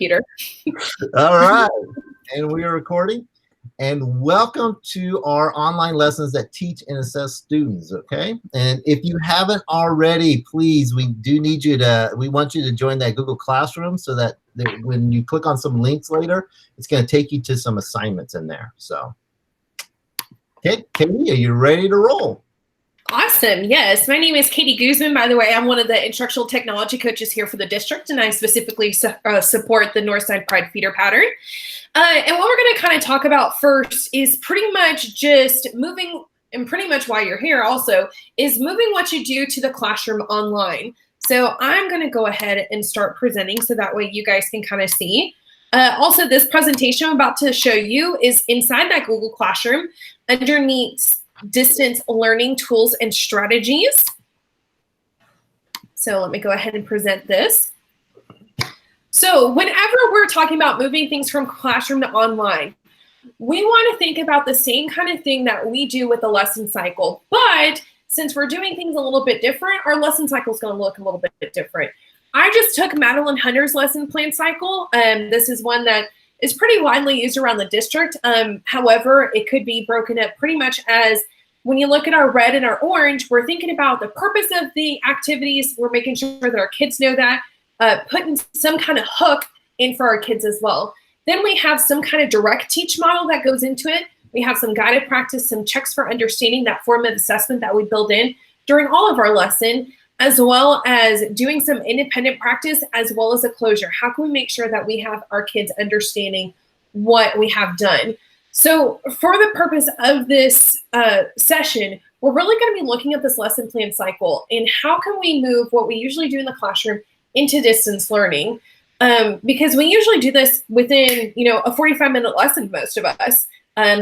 computer. All right, and we are recording. And welcome to our online lessons that teach and assess students, okay? And if you haven't already, please, we want you to join that Google Classroom so that when you click on some links later, it's gonna take you to some assignments in there, so. Okay, Katie, are you ready to roll? Awesome. Yes. My name is Katie Goossen. By the way, I'm one of the instructional technology coaches here for the district, and I specifically support the Northside Pride feeder pattern. And what we're going to kind of talk about first is pretty much just moving, and pretty much why you're here also, is moving what you do to the classroom online. So I'm going to go ahead and start presenting so that way you guys can kind of see. Also, this presentation I'm about to show you is inside that Google Classroom underneath distance learning tools and strategies. So let me go ahead and present this. So whenever we're talking about moving things from classroom to online, we want to think about the same kind of thing that we do with the lesson cycle. But since we're doing things a little bit different, our lesson cycle is going to look a little bit different. I just took Madelyn Hunter's lesson plan cycle. This is one that is pretty widely used around the district. However, it could be broken up pretty much as when you look at our red and our orange, we're thinking about the purpose of the activities. We're making sure that our kids know that, putting some kind of hook in for our kids as well. Then we have some kind of direct teach model that goes into it. We have some guided practice, some checks for understanding, that formative assessment that we build in during all of our lesson, as well as doing some independent practice, as well as a closure. How can we make sure that we have our kids understanding what we have done? So for the purpose of this session, we're really going to be looking at this lesson plan cycle and how can we move what we usually do in the classroom into distance learning. Because we usually do this within, a 45-minute lesson, most of us.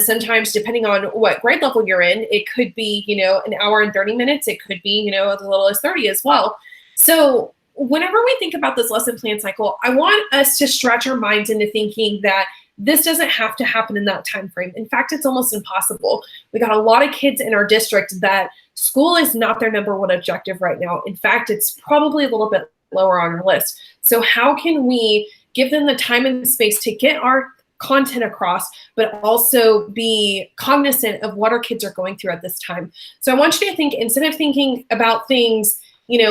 Sometimes, depending on what grade level you're in, it could be, an hour and 30 minutes. It could be, as little as 30 as well. So whenever we think about this lesson plan cycle, I want us to stretch our minds into thinking that this doesn't have to happen in that time frame. In fact, it's almost impossible. We got a lot of kids in our district that school is not their number one objective right now. In fact, it's probably a little bit lower on our list. So how can we give them the time and space to get our content across, but also be cognizant of what our kids are going through at this time? So I want you to think, instead of thinking about things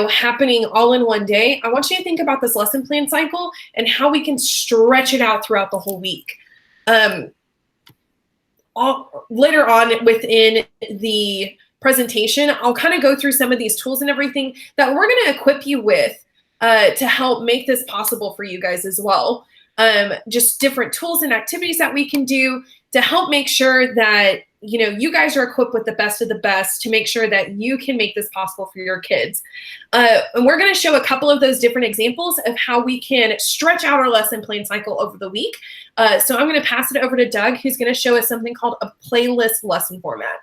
happening all in one day, I want you to think about this lesson plan cycle and how we can stretch it out throughout the whole week. Later on within the presentation, I'll kind of go through some of these tools and everything that we're going to equip you with to help make this possible for you guys as well. Just different tools and activities that we can do to help make sure that you guys are equipped with the best of the best to make sure that you can make this possible for your kids. And we're going to show a couple of those different examples of how we can stretch out our lesson plan cycle over the week. So I'm going to pass it over to Doug, who's going to show us something called a playlist lesson format.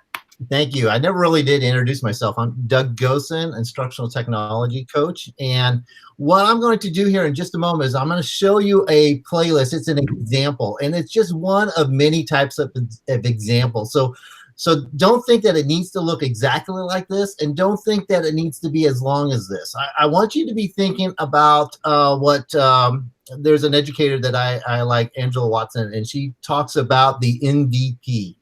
Thank you. I never really did introduce myself. I'm Doug Goossen, Instructional Technology Coach. And what I'm going to do here in just a moment is I'm going to show you a playlist. It's an example, and it's just one of many types of examples. So don't think that it needs to look exactly like this, and don't think that it needs to be as long as this. I want you to be thinking about there's an educator that I like, Angela Watson, and she talks about the MVP.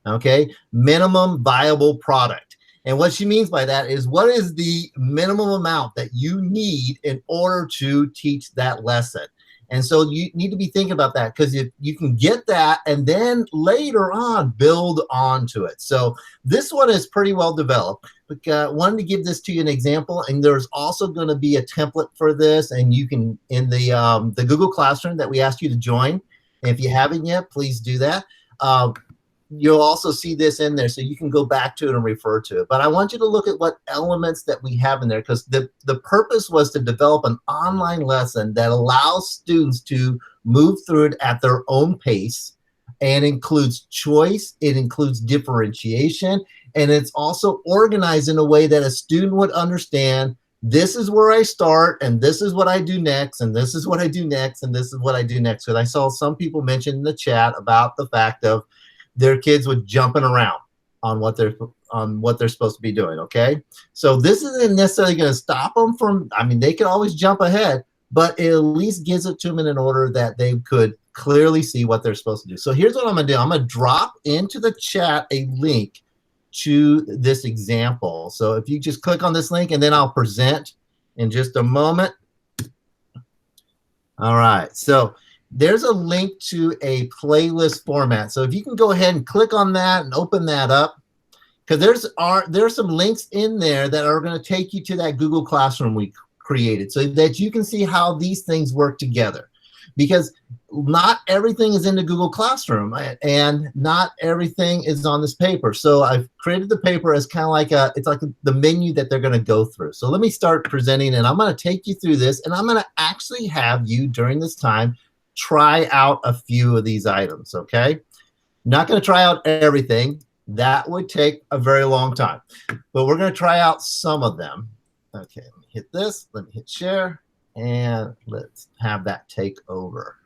Okay, minimum viable product. And what she means by that is, what is the minimum amount that you need in order to teach that lesson? And so you need to be thinking about that, because if you can get that and then later on build onto it. So this one is pretty well developed. But wanted to give this to you an example, and there's also going to be a template for this, and you can in the Google Classroom that we asked you to join. And if you haven't yet, please do that. You'll also see this in there, so you can go back to it and refer to it. But I want you to look at what elements that we have in there, because the purpose was to develop an online lesson that allows students to move through it at their own pace, and includes choice, it includes differentiation, and it's also organized in a way that a student would understand, this is where I start, and this is what I do next, and this is what I do next, and this is what I do next. Because I saw some people mention in the chat about the fact of their kids were jumping around on what they're supposed to be doing, okay? So this isn't necessarily going to stop them from, I mean, they can always jump ahead, but it at least gives it to them in an order that they could clearly see what they're supposed to do. So here's what I'm gonna do. I'm gonna drop into the chat a link to this example. So if you just click on this link, and then I'll present in just a moment. All right, so there's a link to a playlist format. So if you can go ahead and click on that and open that up, because there's some links in there that are going to take you to that Google Classroom we created, so that you can see how these things work together. Because not everything is in the Google Classroom, and not everything is on this paper. So I've created the paper as kind of like it's like the menu that they're going to go through. So let me start presenting, and I'm going to take you through this, and I'm going to actually have you during this time try out a few of these items, okay? Not going to try out everything. That would take a very long time, but we're going to try out some of them. Okay, let me hit this, let me hit share, and let's have that take over.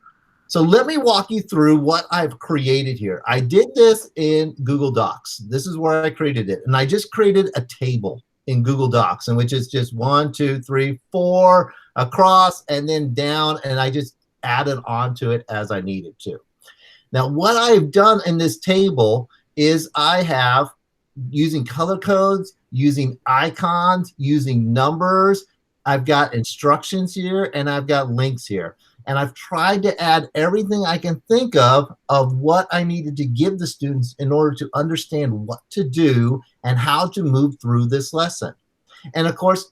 So let me walk you through what I've created here. I did this in Google Docs. This is where I created it. And I just created a table in Google Docs, in which is just 1, 2, 3, 4 across and then down, and I just added onto it as I needed to. Now, what I've done in this table is I have, using color codes, using icons, using numbers, I've got instructions here, and I've got links here. And I've tried to add everything I can think of what I needed to give the students in order to understand what to do and how to move through this lesson. And of course,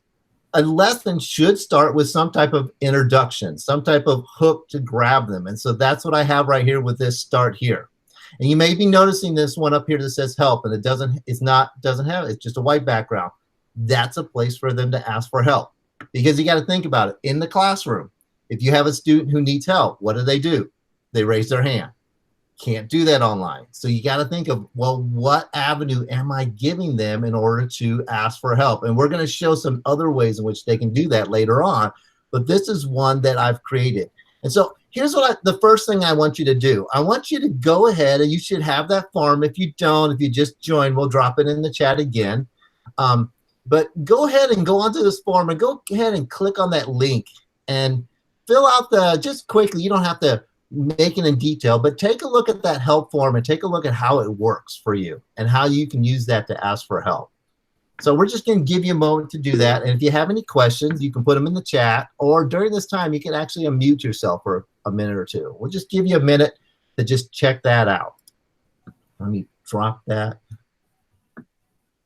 a lesson should start with some type of introduction, some type of hook to grab them. And so that's what I have right here with this start here. And you may be noticing this one up here that says help, and it's just a white background. That's a place for them to ask for help, because you got to think about it. In the classroom, if you have a student who needs help, what do? They raise their hand. Can't do that online. So you got to think of, well, what avenue am I giving them in order to ask for help? And we're going to show some other ways in which they can do that later on, but this is one that I've created. And so here's the first thing I want you to do. I want you to go ahead, and you should have that form. If you don't, if you just joined, we'll drop it in the chat again. But go ahead and go onto this form and go ahead and click on that link and fill out just quickly, you don't have to make it in detail, but take a look at that help form and take a look at how it works for you and how you can use that to ask for help. So we're just going to give you a moment to do that. And if you have any questions, you can put them in the chat, or during this time, you can actually unmute yourself for a minute or two. We'll just give you a minute to just check that out. Let me drop that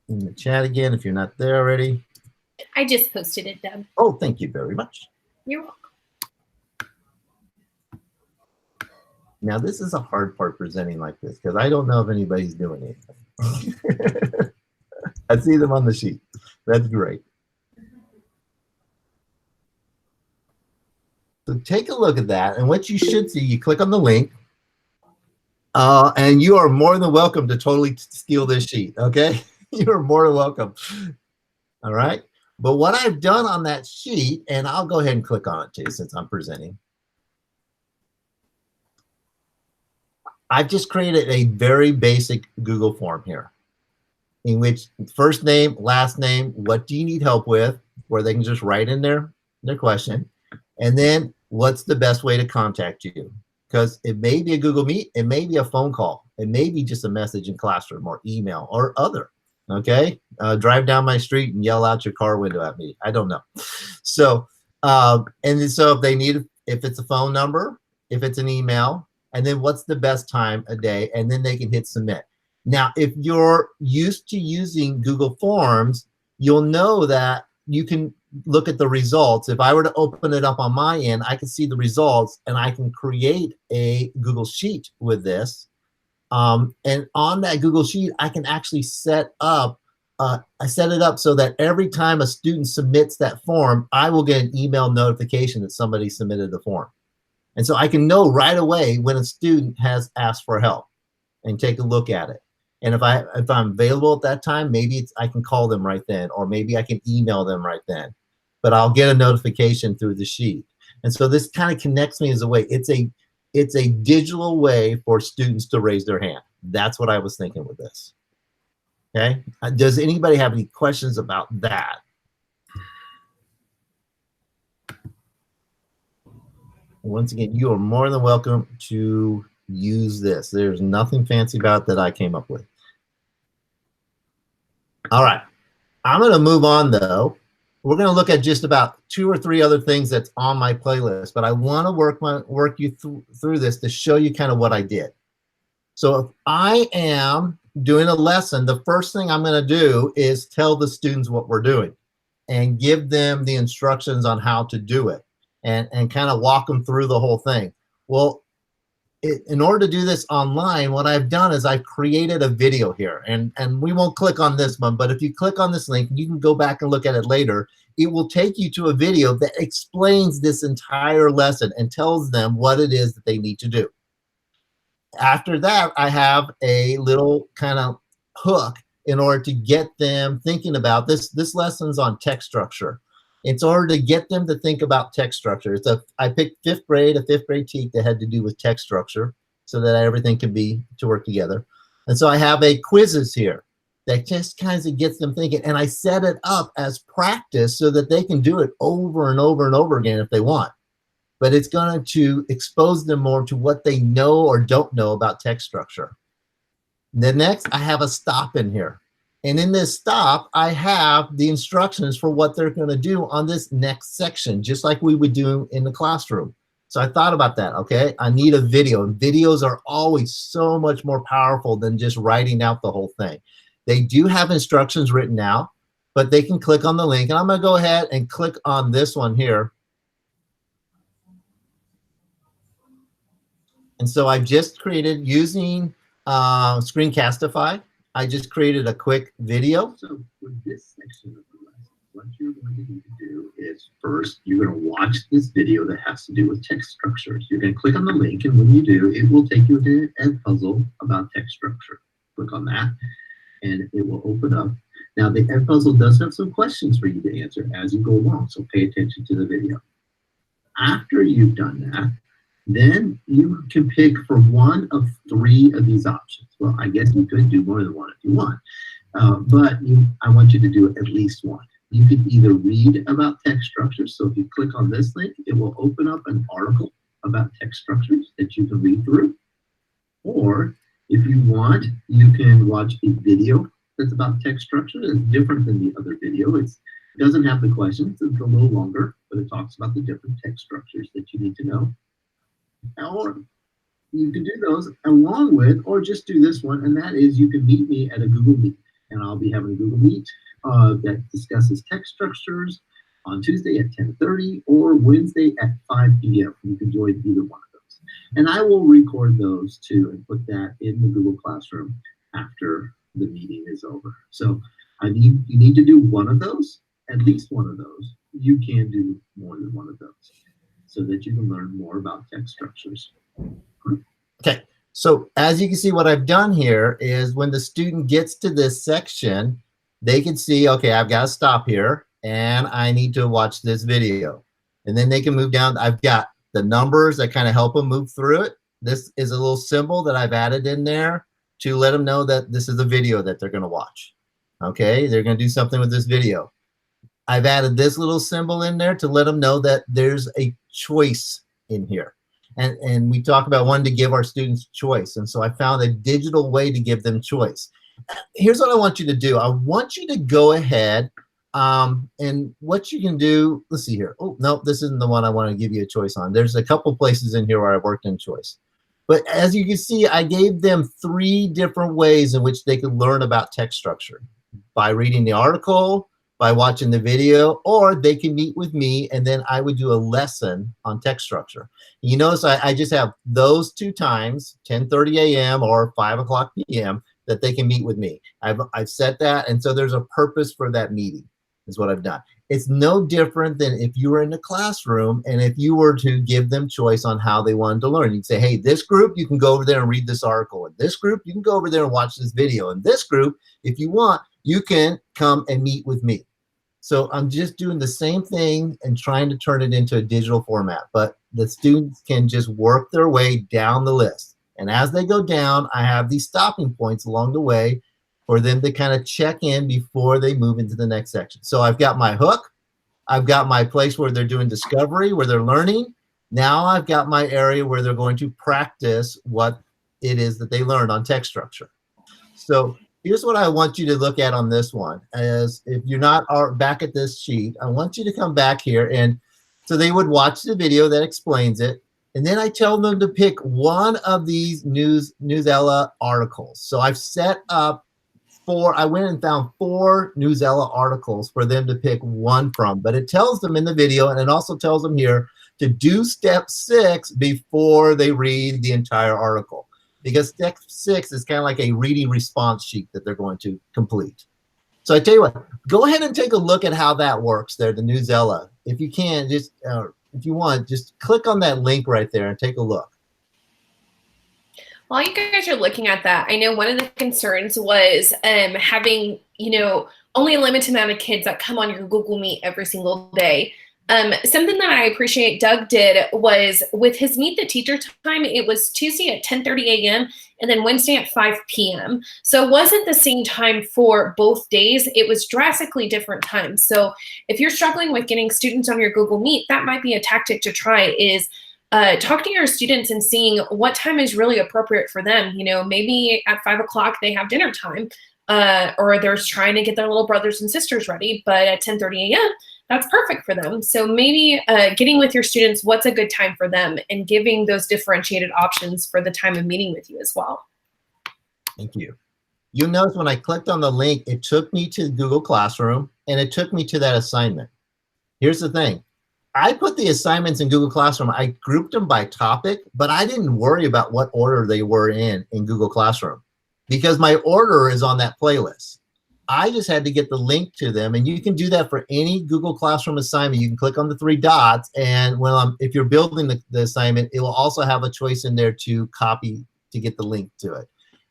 in the chat again if you're not there already. I just posted it, Deb. Oh, thank you very much. You're welcome. Now, this is a hard part presenting like this, because I don't know if anybody's doing anything. I see them on the sheet. That's great. So take a look at that, and what you should see, you click on the link, and you are more than welcome to totally steal this sheet, okay? You are more than welcome. All right? But what I've done on that sheet, and I'll go ahead and click on it too since I'm presenting, I've just created a very basic Google form here, in which first name, last name, what do you need help with, where they can just write in their question, and then what's the best way to contact you? Because it may be a Google Meet, it may be a phone call, it may be just a message in Classroom or email or other, okay? Drive down my street and yell out your car window at me. I don't know. So, and so if they need, if it's a phone number, if it's an email, and then what's the best time a day, and then they can hit submit. Now, if you're used to using Google Forms, you'll know that you can look at the results. If I were to open it up on my end, I can see the results, and I can create a Google Sheet with this. And on that Google Sheet, I can actually set up, I set it up so that every time a student submits that form, I will get an email notification that somebody submitted the form. And so I can know right away when a student has asked for help and take a look at it. And if I'm available at that time, maybe I can call them right then, or maybe I can email them right then. But I'll get a notification through the sheet. And so this kind of connects me as a way. It's a digital way for students to raise their hand. That's what I was thinking with this. Okay. Does anybody have any questions about that? once again, you are more than welcome to use this. There's nothing fancy about it that I came up with. All right, I'm going to move on though. We're going to look at just about 2 or 3 other things that's on my playlist, but I want to work you through this to show you kind of what I did. So if I am doing a lesson, the first thing I'm going to do is tell the students what we're doing and give them the instructions on how to do it and kind of walk them through the whole thing. Well, in order to do this online, what I've done is I've created a video here, and we won't click on this one, but if you click on this link, you can go back and look at it later. It will take you to a video that explains this entire lesson and tells them what it is that they need to do. After that, I have a little kind of hook in order to get them thinking about this. This lesson's on text structure. It's in order to get them to think about text structure. I picked a 5th grade TEK that had to do with text structure so that everything could be to work together. And so I have a quizzes here that just kind of gets them thinking. And I set it up as practice so that they can do it over and over and over again if they want. But it's going to expose them more to what they know or don't know about text structure. Then next, I have a stop in here. And in this stop, I have the instructions for what they're going to do on this next section, just like we would do in the classroom. So I thought about that, okay? I need a video. And videos are always so much more powerful than just writing out the whole thing. They do have instructions written out, but they can click on the link. And I'm going to go ahead and click on this one here. And so I've just created, using Screencastify, I just created a quick video. So for this section of the lesson, what you're going to need to do is first, you're going to watch this video that has to do with text structures. You're going to click on the link, and when you do, it will take you to an Edpuzzle about text structure. Click on that, and it will open up. Now, the Edpuzzle does have some questions for you to answer as you go along, so pay attention to the video. After you've done that, then you can pick for one of 3 of these options. Well, I guess you could do more than one if you want, but I want you to do at least one. You can either read about text structures. So if you click on this link, it will open up an article about text structures that you can read through. Or if you want, you can watch a video that's about text structure. It's different than the other video. It doesn't have the questions. It's a little longer, but it talks about the different text structures that you need to know. Or you can do those along with, or just do this one, and that is you can meet me at a Google Meet. And I'll be having a Google Meet that discusses text structures on Tuesday at 10:30 or Wednesday at 5 p.m. You can join either one of those. And I will record those too and put that in the Google Classroom after the meeting is over. So you need to do one of those, at least one of those. You can do more than one of those, so that you can learn more about text structures. Okay, so as you can see, what I've done here is when the student gets to this section, they can see, okay, I've got to stop here and I need to watch this video. And then they can move down. I've got the numbers that kind of help them move through it. This is a little symbol that I've added in there to let them know that this is a video that they're going to watch. Okay, they're going to do something with this video. I've added this little symbol in there to let them know that there's a choice in here. And we talk about wanting to give our students choice. And so I found a digital way to give them choice. Here's what I want you to do. I want you to go ahead and what you can do, let's see here. Oh, no, this isn't the one I want to give you a choice on. There's a couple places in here where I worked in choice. But as you can see, I gave them 3 different ways in which they could learn about text structure: by reading the article, by watching the video, or they can meet with me and then I would do a lesson on text structure. You notice I just have those 2 times, 10:30 a.m. or 5 o'clock p.m. that they can meet with me. I've set that, and so there's a purpose for that meeting is what I've done. It's no different than if you were in the classroom and if you were to give them choice on how they wanted to learn. You'd say, hey, this group, you can go over there and read this article. And this group, you can go over there and watch this video. And this group, if you want, you can come and meet with me. So I'm just doing the same thing and trying to turn it into a digital format, but the students can just work their way down the list. And as they go down, I have these stopping points along the way for them to kind of check in before they move into the next section. So I've got my hook, I've got my place where they're doing discovery, where they're learning, Now I've got my area where they're going to practice what it is that they learned on text structure. So here's what I want you to look at on this one. As if you're not back at this sheet, I want you to come back here. And so they would watch the video that explains it. And then I tell them to pick one of these Newsela articles. So I've set up I went and found 4 Newsela articles for them to pick one from. But it tells them in the video, and it also tells them here, to do step 6 before they read the entire article. Because step 6 is kind of like a reading response sheet that they're going to complete. So I tell you what, go ahead and take a look at how that works there, the Newsela. If you can, just if you want, just click on that link right there and take a look. While you guys are looking at that, I know one of the concerns was having, only a limited amount of kids that come on your Google Meet every single day. Something that I appreciate Doug did was with his Meet the Teacher time, it was Tuesday at 10:30 a.m. and then Wednesday at 5 p.m. So it wasn't the same time for both days. It was drastically different times. So if you're struggling with getting students on your Google Meet, that might be a tactic to try is talk to your students and seeing what time is really appropriate for them. Maybe at 5 o'clock they have dinner time or they're trying to get their little brothers and sisters ready, but at 10:30 a.m., that's perfect for them. So maybe getting with your students, what's a good time for them and giving those differentiated options for the time of meeting with you as well. Thank you. You'll notice when I clicked on the link, it took me to Google Classroom and it took me to that assignment. Here's the thing. I put the assignments in Google Classroom. I grouped them by topic, but I didn't worry about what order they were in Google Classroom because my order is on that playlist. I just had to get the link to them, and you can do that for any Google Classroom assignment. You can click on the 3 dots, and if you're building the assignment, it will also have a choice in there to copy to get the link to it.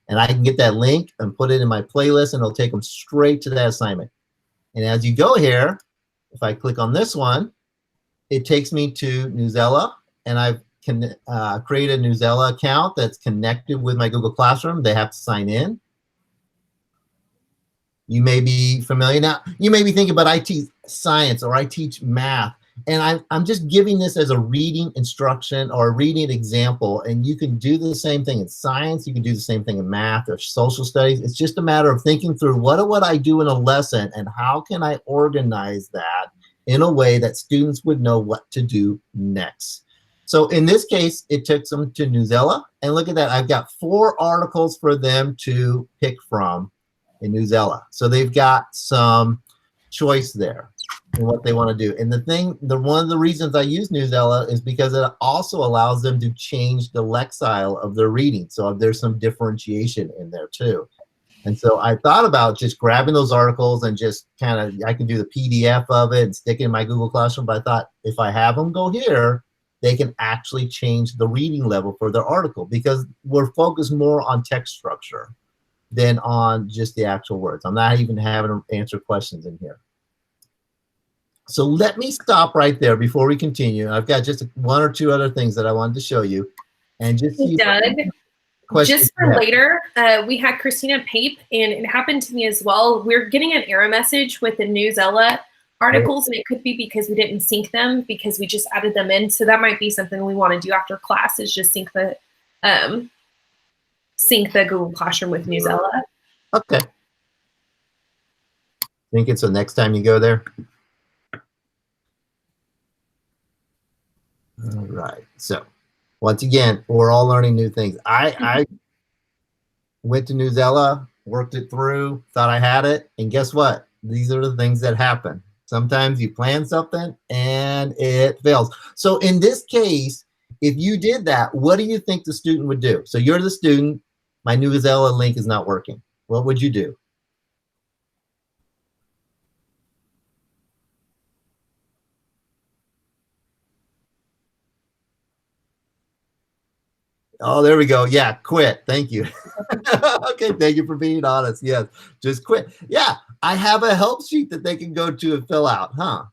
And I can get that link and put it in my playlist, and it'll take them straight to that assignment. And as you go here, if I click on this one, it takes me to Newsela, and I can create a Newsela account that's connected with my Google Classroom. They have to sign in. You may be familiar now. You may be thinking about I teach science or I teach math, and I'm just giving this as a reading instruction or a reading example. And you can do the same thing in science. You can do the same thing in math or social studies. It's just a matter of thinking through what would I do in a lesson and how can I organize that in a way that students would know what to do next. So in this case, it took them to Newsela, and look at that. I've got 4 articles for them to pick from in Newsela. So they've got some choice there in what they want to do. And one of the reasons I use Newsela is because it also allows them to change the lexile of their reading. So there's some differentiation in there too. And so I thought about just grabbing those articles and just I can do the PDF of it and stick it in my Google Classroom. But I thought if I have them go here, they can actually change the reading level for their article because we're focused more on text structure than on just the actual words. I'm not even having them answer questions in here. So let me stop right there before we continue. I've got just 1 or 2 other things that I wanted to show you. And just see Doug, just for later, we had Christina Pape, and it happened to me as well. We're getting an error message with the Newsela articles, and it could be because we didn't sync them because we just added them in. So that might be something we want to do after class is just sync the Google Classroom with Newsela. Okay. Think it's the next time you go there? All right. So once again, we're all learning new things. I went to Newsela, worked it through, thought I had it, and guess what? These are the things that happen. Sometimes you plan something and it fails. So in this case, if you did that, what do you think the student would do? So you're the student. My Newsela link is not working. What would you do? Oh, there we go. Yeah, quit. Thank you. Okay, thank you for being honest. Yes, just quit. Yeah, I have a help sheet that they can go to and fill out, huh?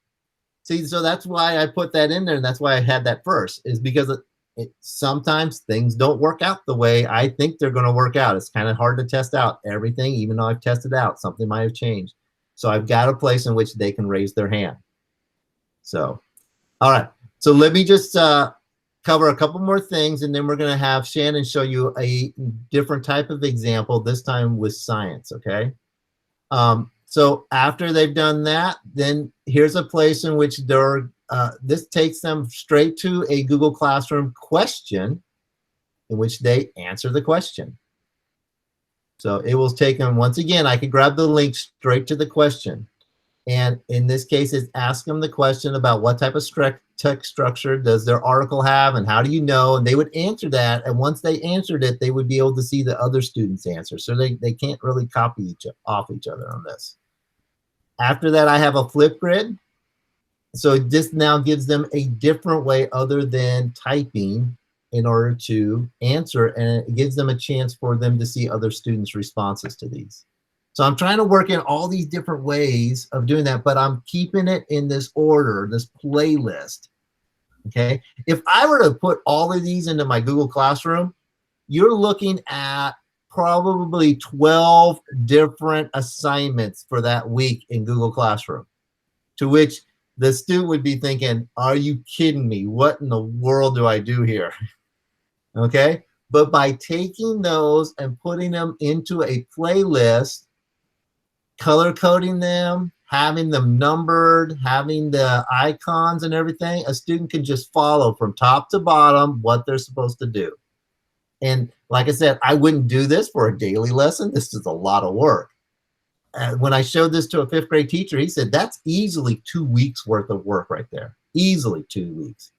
See, so that's why I put that in there, and that's why I had that first, is because sometimes things don't work out the way I think they're going to work out. It's kind of hard to test out everything, even though I've tested out. Something might have changed. So I've got a place in which they can raise their hand. So, all right. So let me just cover a couple more things, and then we're going to have Shannon show you a different type of example, this time with science, okay? So after they've done that, then here's a place in which this takes them straight to a Google Classroom question in which they answer the question. So it will take them, once again, I can grab the link straight to the question. And in this case, it's ask them the question about what type of text structure does their article have and how do you know? And they would answer that. And once they answered it, they would be able to see the other students' answer. So they can't really copy off each other on this. After that, I have a flip grid. So this now gives them a different way other than typing in order to answer, and it gives them a chance for them to see other students' responses to these. So I'm trying to work in all these different ways of doing that, but I'm keeping it in this order, this playlist, okay? If I were to put all of these into my Google Classroom, you're looking at probably 12 different assignments for that week in Google Classroom, to which the student would be thinking, are you kidding me? What in the world do I do here? Okay, but by taking those and putting them into a playlist, color coding them, having them numbered, having the icons and everything, a student can just follow from top to bottom what they're supposed to do. And like I said, I wouldn't do this for a daily lesson. This is a lot of work. When I showed this to a 5th grade teacher, he said, that's easily 2 weeks worth of work right there. Easily 2 weeks.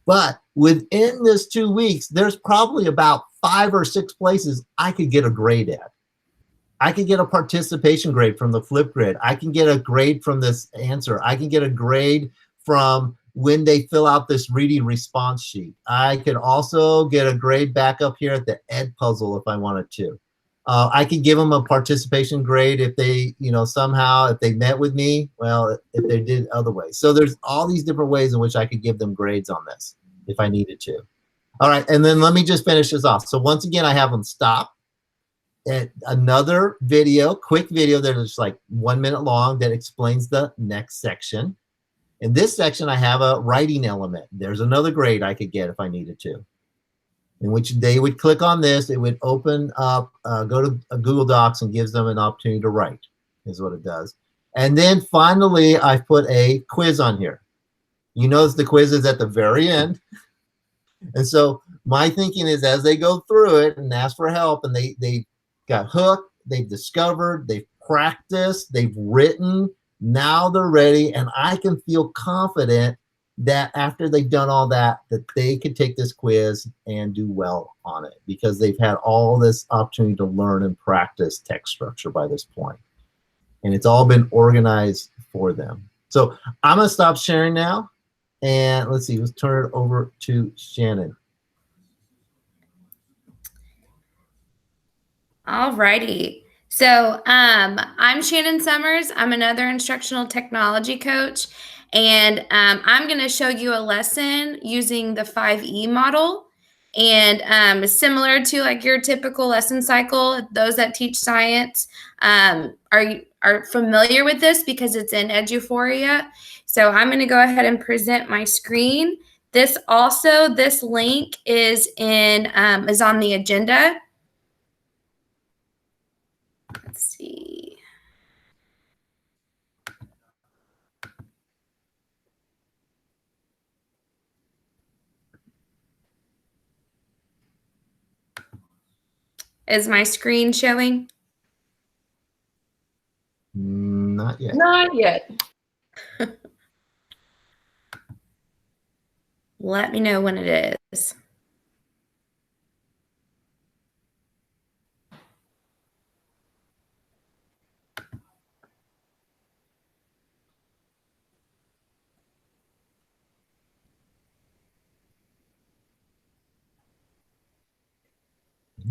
But within this 2 weeks, there's probably about 5 or 6 places I could get a grade at. I could get a participation grade from the flip grid. I can get a grade from this answer. I can get a grade from when they fill out this reading response sheet. I could also get a grade back up here at the Ed puzzle if I wanted to. I could give them a participation grade if they, somehow, if they met with me, well, if they did other ways. So there's all these different ways in which I could give them grades on this if I needed to. All right, and then let me just finish this off. So once again, I have them stop at another video, quick video that is like 1 minute long that explains the next section. In this section, I have a writing element. There's another grade I could get if I needed to, in which they would click on this. It would open up, go to Google Docs and gives them an opportunity to write, is what it does. And then finally, I've put a quiz on here. You notice the quiz is at the very end. And so my thinking is as they go through it and ask for help and they got hooked, they've discovered, they've practiced, they've written, now they're ready, and I can feel confident that after they've done all that they could take this quiz and do well on it because they've had all this opportunity to learn and practice text structure by this point. And it's all been organized for them. So I'm gonna stop sharing now. And let's see, let's turn it over to Shannon. All righty. So I'm Shannon Summers. I'm another instructional technology coach. And I'm going to show you a lesson using the 5E model. And similar to like your typical lesson cycle, those that teach science are familiar with this because it's in Eduphoria. So I'm going to go ahead and present my screen. This link is on the agenda. Let's see. Is my screen showing? Not yet. Not yet. Let me know when it is.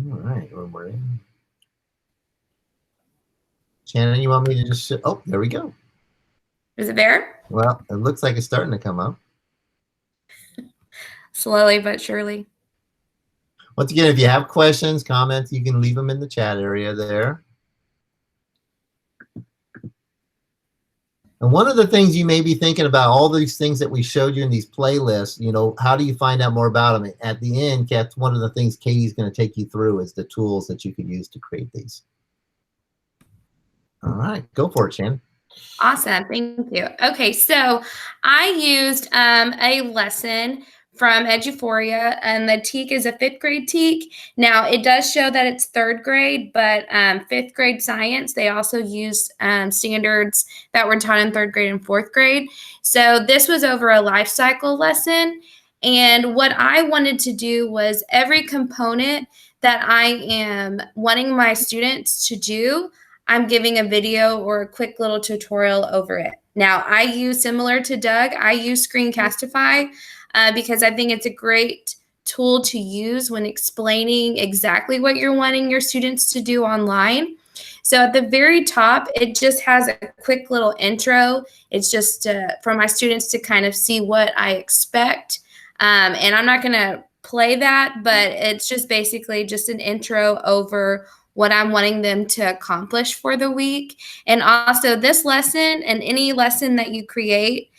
All right, we're in. Shannon, you want me to just, oh, there we go. Is it there? Well, it looks like it's starting to come up. Slowly but surely. Once again, if you have questions, comments, you can leave them in the chat area there. And And one of the things you may be thinking about, all these things that we showed you in these playlists, you know, how do you find out more about them? At the end, Kat, one of the things Katie's going to take you through is the tools that you can use to create these. All right, go for it, Shannon. Awesome, thank you. Okay, so I used a lesson from Eduphoria, and the TEK is a 5th grade TEK. Now, it does show that it's 3rd grade, but 5th grade science, they also use standards that were taught in 3rd grade and 4th grade. So this was over a life cycle lesson, and what I wanted to do was every component that I am wanting my students to do, I'm giving a video or a quick little tutorial over it. Now, I use, similar to Doug, I use Screencastify because I think it's a great tool to use when explaining exactly what you're wanting your students to do online. So at the very top, it just has a quick little intro. It's just for my students to kind of see what I expect. And I'm not going to play that, but it's just basically just an intro over what I'm wanting them to accomplish for the week. And also this lesson and any lesson that you create,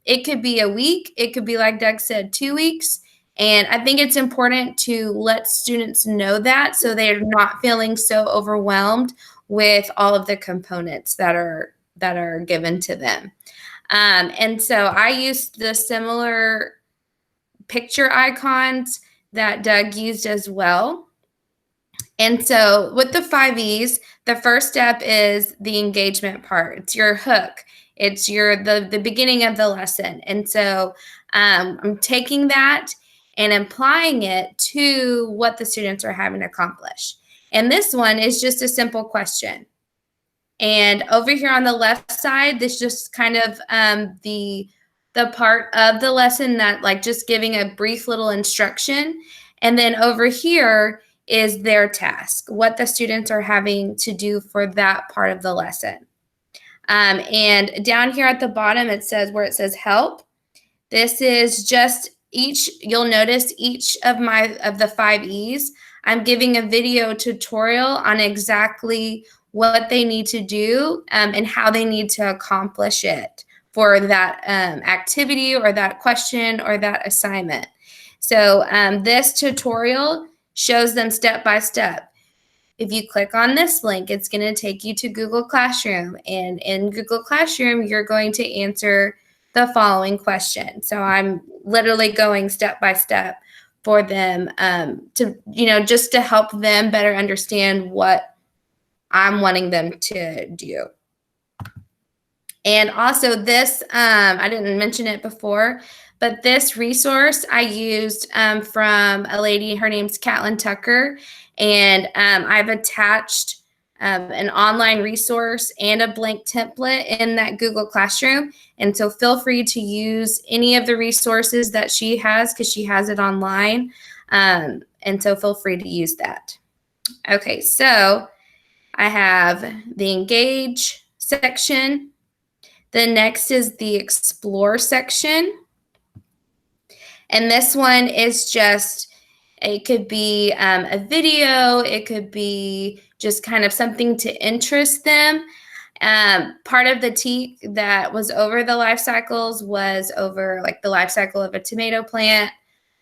it could be a week. It could be, like Doug said, 2 weeks. And I think it's important to let students know that so they're not feeling so overwhelmed with all of the components that are given to them. And so I used the similar picture icons that Doug used as well. And so with the 5 E's, the first step is the engagement part. It's your hook. It's the beginning of the lesson. And so I'm taking that and applying it to what the students are having to accomplish. And this one is just a simple question. And over here on the left side, this just kind of the part of the lesson that, like, just giving a brief little instruction. And then over here is their task, what the students are having to do for that part of the lesson. And down here at the bottom, it says help. This is just you'll notice each of the 5 E's, I'm giving a video tutorial on exactly what they need to do and how they need to accomplish it for that activity or that question or that assignment. So this tutorial shows them step by step. If you click on this link, it's going to take you to Google Classroom. And in Google Classroom, you're going to answer the following question. So I'm literally going step by step for them to, just to help them better understand what I'm wanting them to do. And also this, I didn't mention it before, but this resource I used from a lady, her name's Catlin Tucker, and I've attached an online resource and a blank template in that Google Classroom. And so feel free to use any of the resources that she has because she has it online. And so feel free to use that. Okay, so I have the engage section. The next is the explore section. And this one is just, it could be a video, it could be just kind of something to interest them. Part of the TEK that was over the life cycles was over, like, the life cycle of a tomato plant,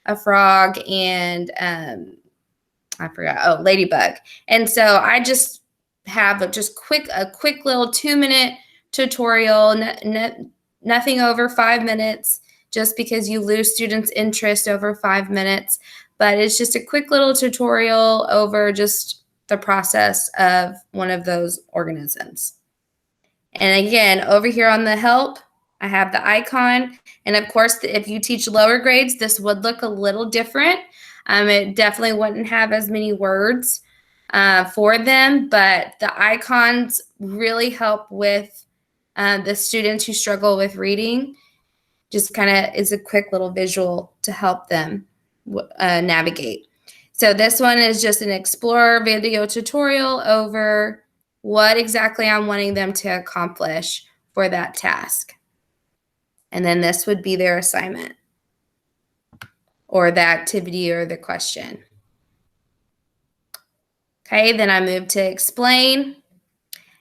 a frog, and I forgot, ladybug. And so I just have a quick little 2-minute tutorial, nothing over 5 minutes, just because you lose students' interest over 5 minutes. But it's just a quick little tutorial over just the process of one of those organisms. And again, over here on the help, I have the icon. And of course, if you teach lower grades, this would look a little different. It definitely wouldn't have as many words for them, but the icons really help with the students who struggle with reading. Just kind of is a quick little visual to help them navigate. So this one is just an Explorer video tutorial over what exactly I'm wanting them to accomplish for that task. And then this would be their assignment or the activity or the question. Okay, then I move to explain.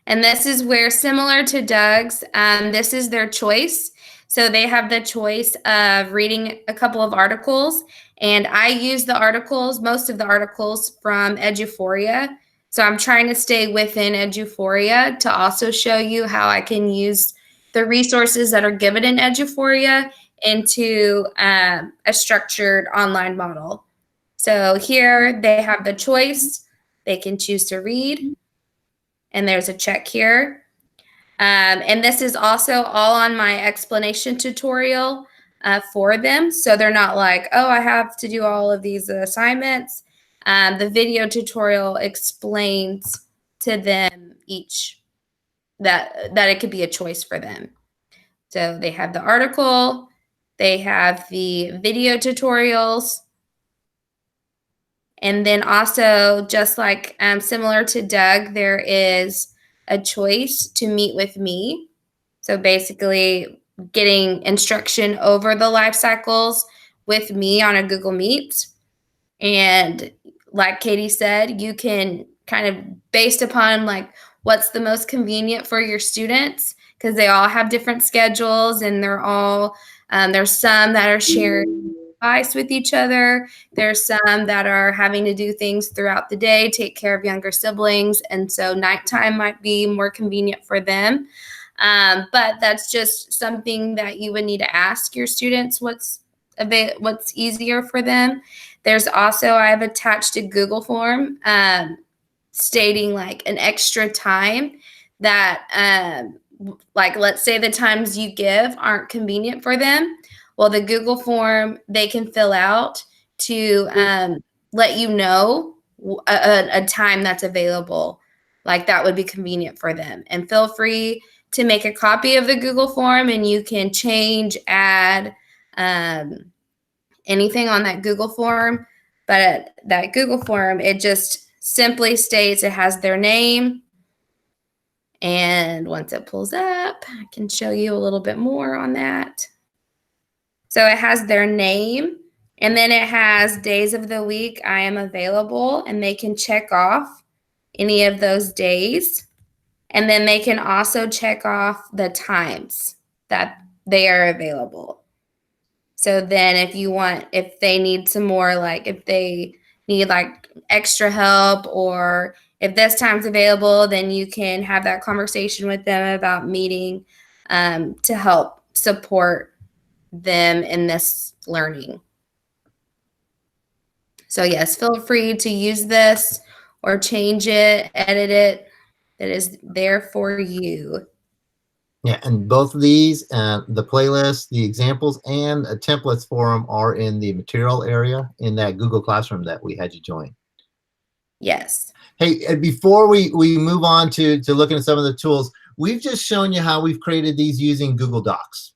And this is where, similar to Doug's, this is their choice. So they have the choice of reading a couple of articles. And I use the articles, most of the articles from Eduphoria. So I'm trying to stay within Eduphoria to also show you how I can use the resources that are given in Eduphoria into a structured online model. So here they have the choice. They can choose to read. And there's a check here. And this is also all on my explanation tutorial for them. So they're not like, oh, I have to do all of these assignments. The video tutorial explains to them each that it could be a choice for them. So they have the article, they have the video tutorials, and then also, just like similar to Doug, there is a choice to meet with me. So basically getting instruction over the life cycles with me on a Google Meet. And like Katie said, you can kind of, based upon like what's the most convenient for your students, because they all have different schedules, and they're all, there's some that are sharing advice with each other. There's some that are having to do things throughout the day, take care of younger siblings. And so nighttime might be more convenient for them. But that's just something that you would need to ask your students what's easier for them. There's also, I've attached a Google form stating like an extra time that, like, let's say the times you give aren't convenient for them. Well, the Google form they can fill out to let you know a time that's available, like that would be convenient for them. And feel free to make a copy of the Google form, and you can change, add anything on that Google form. But that Google form, it just simply states it has their name. And once it pulls up, I can show you a little bit more on that. So it has their name, and then it has days of the week I am available, and they can check off any of those days. And then they can also check off the times that they are available. So then if they need some more, like if they need like extra help, or if this time's available, then you can have that conversation with them about meeting to help support them in this learning. So yes, feel free to use this or change it, edit it. It is there for you. Yeah, and both of these, the playlist, the examples, and templates for them are in the material area in that Google Classroom that we had you join. Yes. Hey, before we move on to looking at some of the tools, we've just shown you how we've created these using Google Docs.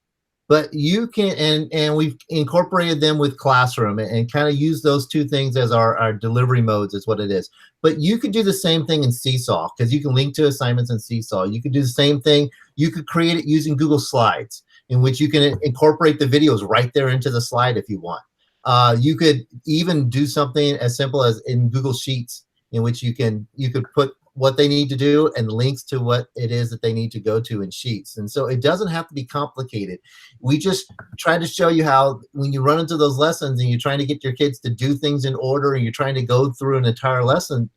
But you can, and we've incorporated them with Classroom and kind of use those two things as our delivery modes is what it is. But you could do the same thing in Seesaw, because you can link to assignments in Seesaw. You could do the same thing. You could create it using Google Slides, in which you can incorporate the videos right there into the slide if you want. You could even do something as simple as in Google Sheets, in which you could put what they need to do and links to what it is that they need to go to in Sheets. And so it doesn't have to be complicated. We just try to show you how, when you run into those lessons and you're trying to get your kids to do things in order, and you're trying to go through an entire lesson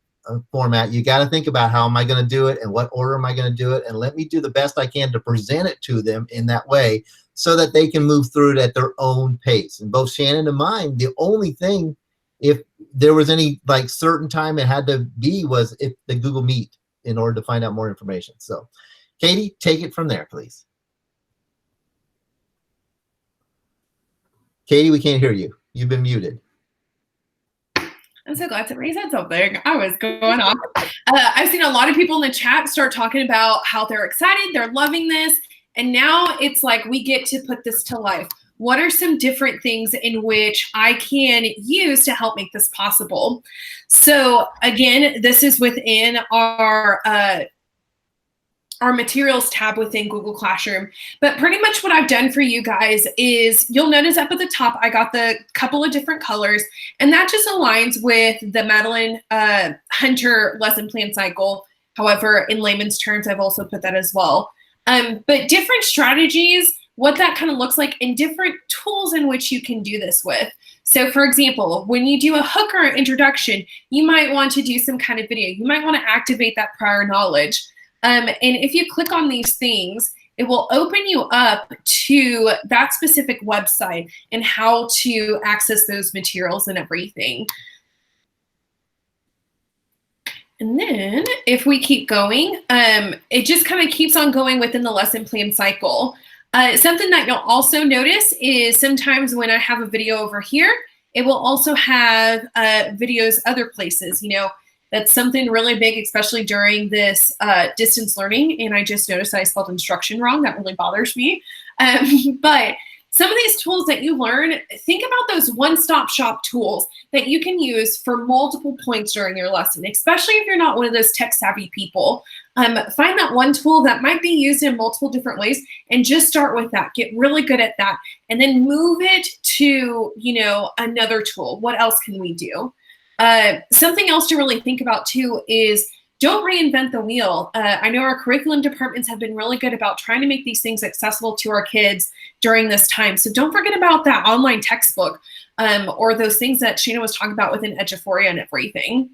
format, you got to think about how am I going to do it and what order am I going to do it, and let me do the best I can to present it to them in that way so that they can move through it at their own pace. And both Shannon and mine, the only thing, if there was any like certain time it had to be, was if the Google Meet, in order to find out more information. So Katie, take it from there, please. Katie, we can't hear you. You've been muted. I'm so glad somebody said something. I was going off. I've seen a lot of people in the chat start talking about how they're excited, they're loving this, and now it's like we get to put this to life. What are some different things in which I can use to help make this possible? So again, this is within our materials tab within Google Classroom. But pretty much what I've done for you guys is, you'll notice up at the top, I got the couple of different colors, and that just aligns with the Madelyn Hunter lesson plan cycle However, in layman's terms, I've also put that as well. But different strategies, what that kind of looks like, and different tools in which you can do this with. So for example, when you do a hook or introduction, you might want to do some kind of video. You might want to activate that prior knowledge. And if you click on these things, it will open you up to that specific website and how to access those materials and everything. And then if we keep going, it just kind of keeps on going within the lesson plan cycle. Something that you'll also notice is sometimes when I have a video over here, it will also have videos other places. You know, that's something really big, especially during this distance learning. And I just noticed I spelled instruction wrong. That really bothers me. But some of these tools that you learn, think about those one-stop shop tools that you can use for multiple points during your lesson, especially if you're not one of those tech-savvy people. Find that one tool that might be used in multiple different ways and just start with that. Get really good at that. And then move it to, you know, another tool. What else can we do? Something else to really think about too is don't reinvent the wheel. I know our curriculum departments have been really good about trying to make these things accessible to our kids during this time. So don't forget about that online textbook or those things that Shana was talking about within Eduphoria and everything.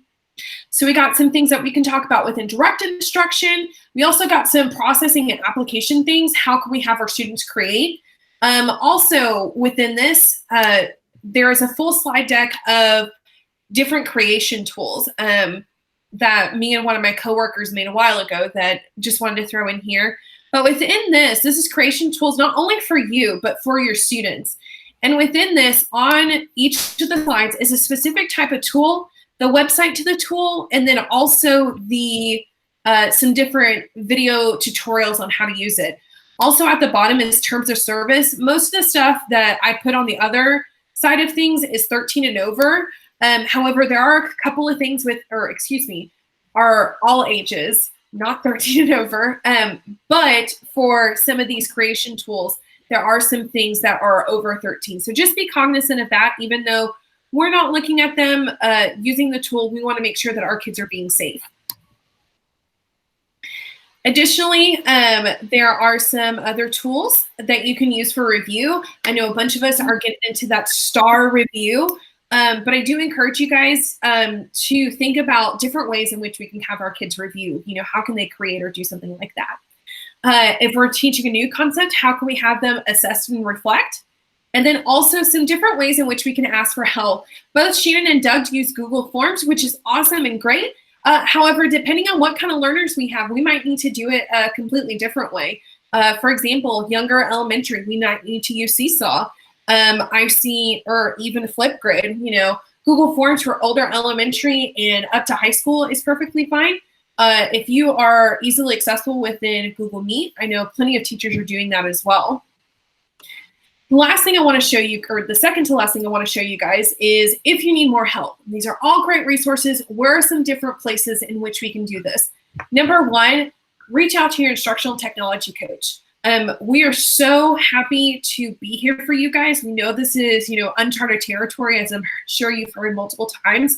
So we got some things that we can talk about within direct instruction. We also got some processing and application things. How can we have our students create? Also within this, there is a full slide deck of different creation tools that me and one of my coworkers made a while ago that just wanted to throw in here. But within this is creation tools not only for you, but for your students. And within this, on each of the slides is a specific type of tool, the website to the tool, and then also the some different video tutorials on how to use it. Also at the bottom is terms of service. Most of the stuff that I put on the other side of things is 13 and over. However, there are a couple of things are all ages, not 13 and over. But for some of these creation tools, there are some things that are over 13. So just be cognizant of that. Even though we're not looking at them using the tool, we want to make sure that our kids are being safe. Additionally, there are some other tools that you can use for review. I know a bunch of us are getting into that STAR review. But I do encourage you guys to think about different ways in which we can have our kids review. You know, how can they create or do something like that? If we're teaching a new concept, how can we have them assess and reflect? And then also some different ways in which we can ask for help. Both Shannon and Doug use Google Forms, which is awesome and great. However, depending on what kind of learners we have, we might need to do it a completely different way. For example, younger elementary, we might need to use Seesaw. I've seen, or even Flipgrid, you know, Google Forms for older elementary and up to high school is perfectly fine. If you are easily accessible within Google Meet, I know plenty of teachers are doing that as well. The last thing I want to show you, or the second to last thing I want to show you guys is if you need more help. These are all great resources. Where are some different places in which we can do this? Number one, reach out to your instructional technology coach. We are so happy to be here for you guys. We know this is, you know, uncharted territory, as I'm sure you've heard multiple times,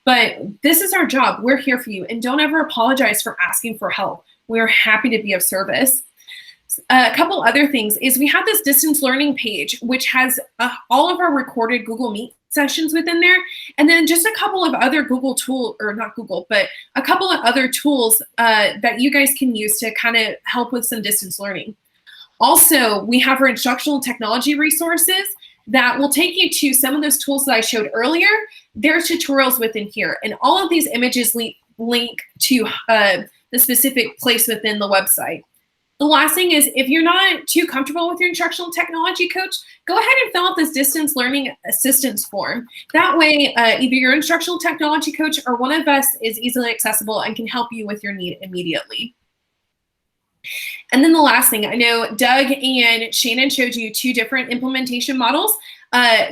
but this is our job. We're here for you, and don't ever apologize for asking for help. We're happy to be of service. A couple other things is we have this distance learning page, which has all of our recorded Google Meet sessions within there, and then just a couple of other Google tool, or not Google, but a couple of other tools that you guys can use to kind of help with some distance learning. Also, we have our instructional technology resources that will take you to some of those tools that I showed earlier. There's tutorials within here, and all of these images link to the specific place within the website. The last thing is, if you're not too comfortable with your instructional technology coach, go ahead and fill out this distance learning assistance form. That way, either your instructional technology coach or one of us is easily accessible and can help you with your need immediately. And then the last thing, I know Doug and Shannon showed you two different implementation models.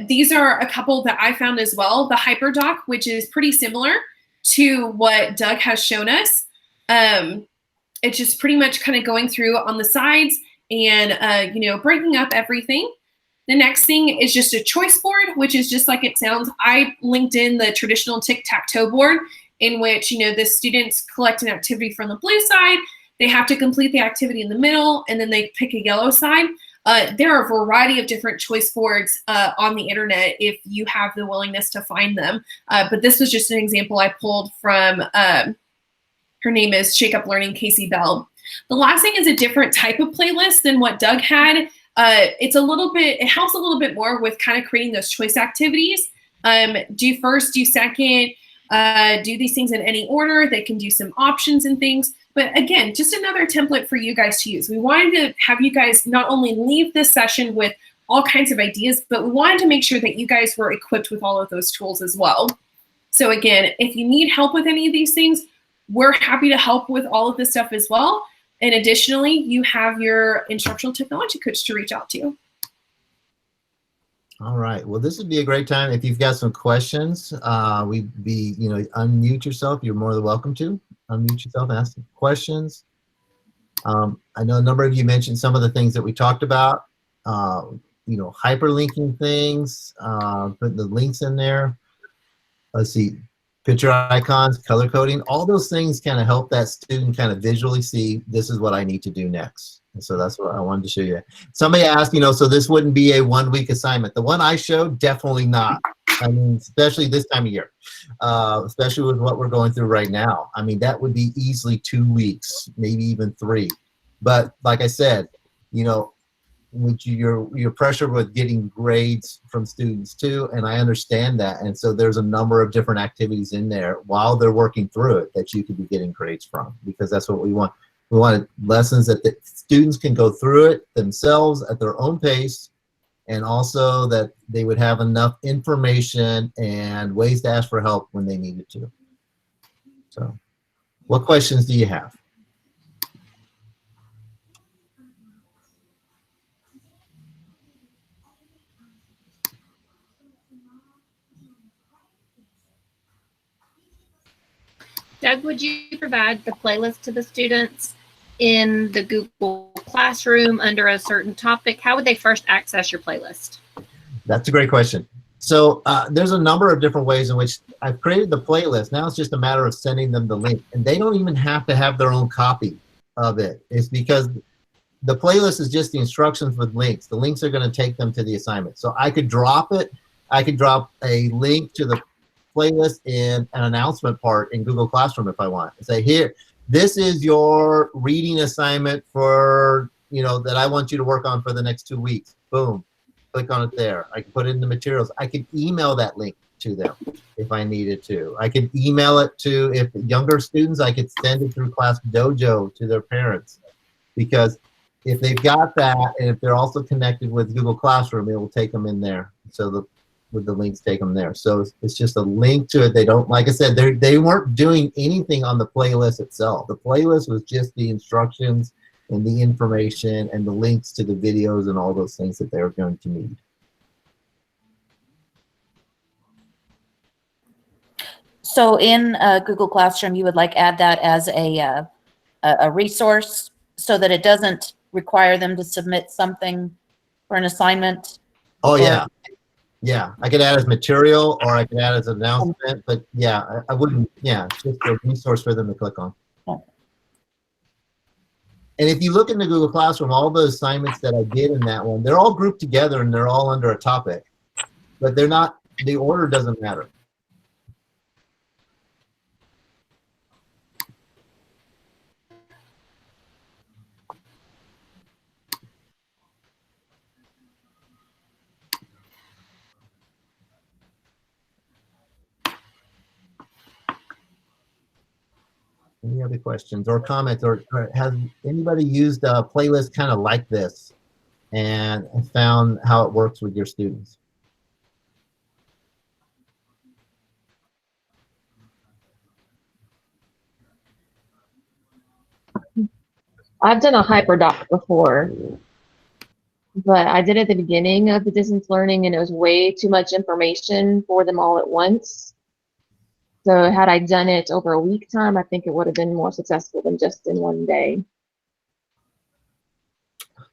These are a couple that I found as well. The HyperDoc, which is pretty similar to what Doug has shown us. It's just pretty much kind of going through on the sides and, you know, breaking up everything. The next thing is just a choice board, which is just like it sounds. I linked in the traditional tic-tac-toe board. in which, the students collect an activity from the blue side, they have to complete the activity in the middle, and then they pick a yellow side. There are a variety of different choice boards on the internet if you have the willingness to find them. But this was just an example I pulled from, her name is Shake Up Learning, Casey Bell. The last thing is a different type of playlist than what Doug had. It helps a little bit more with kind of creating those choice activities. Do first, do second, do these things in any order. They can do some options and things. But again, just another template for you guys to use. We wanted to have you guys not only leave this session with all kinds of ideas, but we wanted to make sure that you guys were equipped with all of those tools as well. So again, if you need help with any of these things, we're happy to help with all of this stuff as well. And additionally, you have your instructional technology coach to reach out to. All right. Well, this would be a great time. If you've got some questions, unmute yourself. You're more than welcome to unmute yourself, ask some questions. I know a number of you mentioned some of the things that we talked about, hyperlinking things, putting the links in there. Let's see, picture icons, color coding, all those things kind of help that student kind of visually see this is what I need to do next. And so that's what I wanted to show you. Somebody asked, so this wouldn't be a 1-week assignment. The one I showed, definitely not. I mean, especially this time of year, especially with what we're going through right now. I mean, that would be easily 2 weeks, maybe even 3. But like I said, with your pressure with getting grades from students too, and I understand that. And so there's a number of different activities in there while they're working through it that you could be getting grades from, because that's what we want. We want lessons that the students can go through it themselves at their own pace, and also that they would have enough information and ways to ask for help when they needed to. So, what questions do you have? Doug, would you provide the playlist to the students in the Google Classroom under a certain topic? How would they first access your playlist? That's a great question. So there's a number of different ways in which I've created the playlist. Now it's just a matter of sending them the link, and they don't even have to have their own copy of it. It's because the playlist is just the instructions with links. The links are going to take them to the assignment. So I could drop it. I could drop a link to the playlist in an announcement part in Google Classroom if I want. Say, here, this is your reading assignment for, that I want you to work on for the next 2 weeks. Boom. Click on it there. I can put it in the materials. I can email that link to them if I needed to. I could email it to, if younger students, I could send it through Class Dojo to their parents, because if they've got that, and if they're also connected with Google Classroom, it will take them in there. So with the links, take them there. So it's just a link to it. They don't, like I said, they weren't doing anything on the playlist itself. The playlist was just the instructions and the information and the links to the videos and all those things that they're going to need. So in Google Classroom, you would add that as a resource so that it doesn't require them to submit something for an assignment? Oh, yeah. Yeah, I could add as material, or I could add as an announcement, but yeah, I wouldn't, it's just a resource for them to click on. Okay. And if you look in the Google Classroom, all the assignments that I did in that one, they're all grouped together and they're all under a topic, but they're not, the order doesn't matter. Any other questions or comments, or has anybody used a playlist kind of like this and found how it works with your students? I've done a hyperdoc before, but I did it at the beginning of the distance learning, and it was way too much information for them all at once. So had I done it over a week time, I think it would have been more successful than just in one day.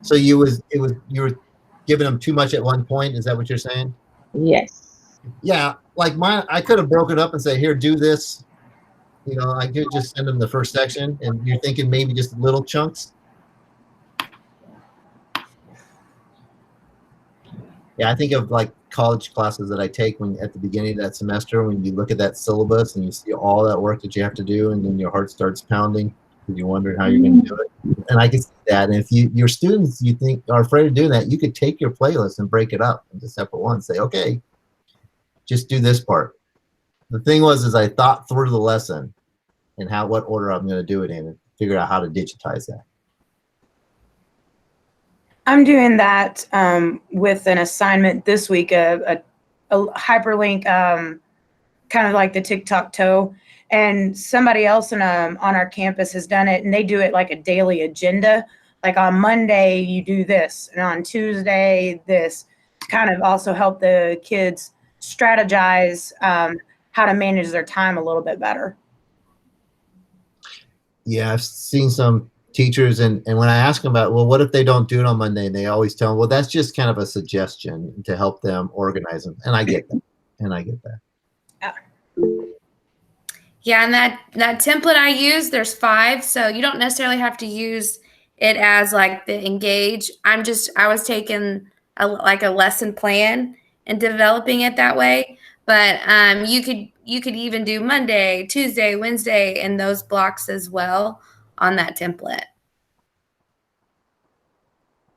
So you were giving them too much at one point. Is that what you're saying? Yes. Yeah, like mine, I could have broken it up and say, here, do this You know, I could just send them the first section, and you're thinking maybe just little chunks. Yeah, I think of like college classes that I take when at the beginning of that semester, when you look at that syllabus and you see all that work that you have to do, and then your heart starts pounding because you're wondering how you're going to do it. And I can see that. And if your students you think are afraid of doing that, you could take your playlist and break it up into separate ones. Say, okay, just do this part. The thing is I thought through the lesson and what order I'm going to do it in, and figure out how to digitize that. I'm doing that with an assignment this week, a hyperlink, kind of like the tic-tac-toe. And somebody else on our campus has done it, and they do it like a daily agenda. Like on Monday, you do this, and on Tuesday, this, to kind of also help the kids strategize how to manage their time a little bit better. Yeah, I've seen some teachers, and when I ask them about, well, what if they don't do it on Monday? And they always tell them, well, that's just kind of a suggestion to help them organize them. And I get that. Yeah, and that template I use, there's 5, so you don't necessarily have to use it as like the engage. I was taking a lesson plan and developing it that way. But you could even do Monday, Tuesday, Wednesday, and those blocks as well on that template.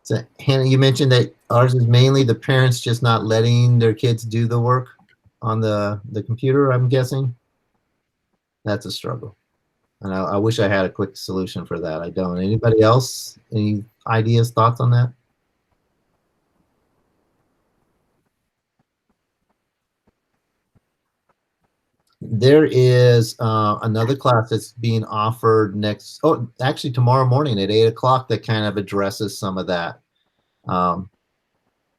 So, Hannah, you mentioned that ours is mainly the parents just not letting their kids do the work on the computer, I'm guessing. That's a struggle. And I wish I had a quick solution for that. I don't. Anybody else? Any ideas, thoughts on that? There is another class that's being offered actually tomorrow morning at 8 o'clock that kind of addresses some of that.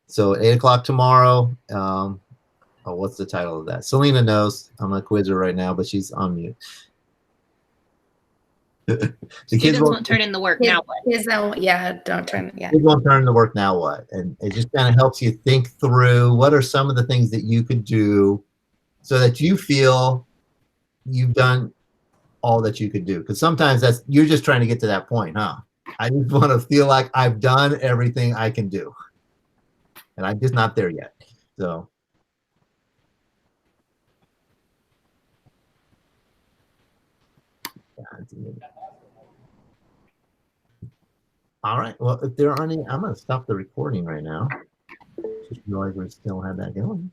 So 8 o'clock tomorrow. What's the title of that? Selena knows. I'm gonna quiz her right now, but she's on mute. The Students won't turn in the work, now what? Don't turn, yeah. Kids won't turn in the work, now what? And it just kind of helps you think through what are some of the things that you could do so that you feel you've done all that you could do. Because sometimes you're just trying to get to that point, huh? I just want to feel like I've done everything I can do. And I'm just not there yet. So. All right. Well, if there aren't any, I'm going to stop the recording right now. Just realize we still have that going.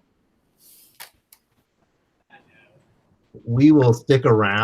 We will stick around.